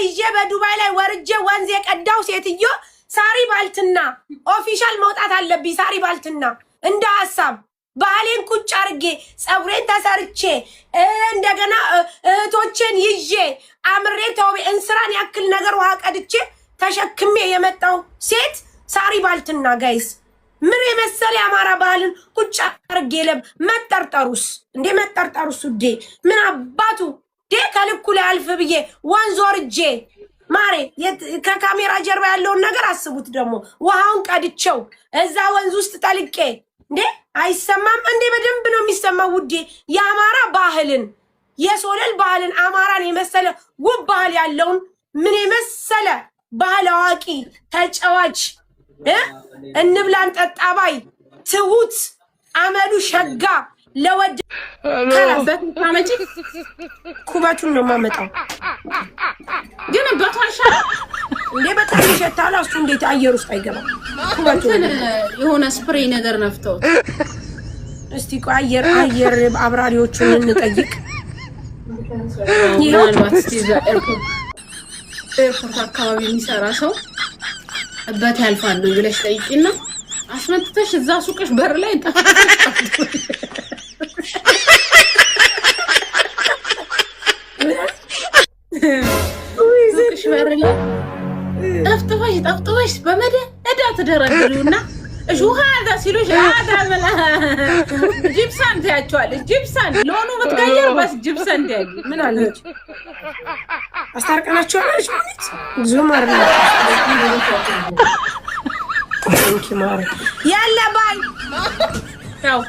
ይዤ በዱባይ ላይ ወርጄ ወንዝ የቀዳው ሴትዮ ሳሪ ባልትና ኦፊሻል መውጣት አለብኝ። ሳሪ ባልትና እንደ ሐሳብ ባህሌን ቁጭ አርጌ ጸጉሬን ተሰርቼ እንደገና እህቶቼን ይዤ አምሬ ተውቤ እንስራን ያክል ነገር ውሃ ቀድቼ ተሸክሜ የመጣው ሴት ሳሪ ባልትና ጋይስ ምን የመሰለ አማራ ባህልን ቁጭ አርጌ መጠርጠሩስ እንዴ መጠርጠሩስ ዴ ምን አባቱ ከልኩ ላይ አልፍ ብዬ ወንዝ ወርጄ ማሬ ከካሜራ ጀርባ ያለውን ነገር አስቡት። ደግሞ ውሃውን ቀድቼው እዛ ወንዝ ውስጥ ጠልቄ እንዴ አይሰማም እንዴ? በደንብ ነው የሚሰማው ውዴ። የአማራ ባህልን የሶለል ባህልን አማራን የመሰለ ውብ ባህል ያለውን ምን የመሰለ ባህል አዋቂ ተጫዋች እንብላን ጠጣባይ ትሁት አመሉ ሸጋ ለወድ ከረበት ማመጪ ኩባቱን ነው ማመጣው። ግን በታሻ እንዴ በጣም ይሸታል። እሱ እንዴት አየር ውስጥ አይገባም? ኩባቱን የሆነ ስፕሬይ ነገር ነፍተው እስቲ ቆይ አየር አብራሪዎቹን እንጠይቅ። ይሄን እስቲ ኤርፖርት አካባቢ የሚሰራ ሰው እበት ያልፋል ነው ብለሽ ጠይቂና አስመጥተሽ እዛ ሱቅሽ በር ላይ ጠፍጥፈሽ በመደዳ ትደረድሪውና እሹሃ ዳ ሲሉሽ አዳ መላ ጂፕሳን ታያቸዋለሽ። ጂፕሳን ሎኑ ምትቀየር በስ ጂፕሳን ታያቂ ምን አለች አስታርቀናቸው አለች ማለት ዙም አርና ታንኪ ማር ያለ ባይ ያው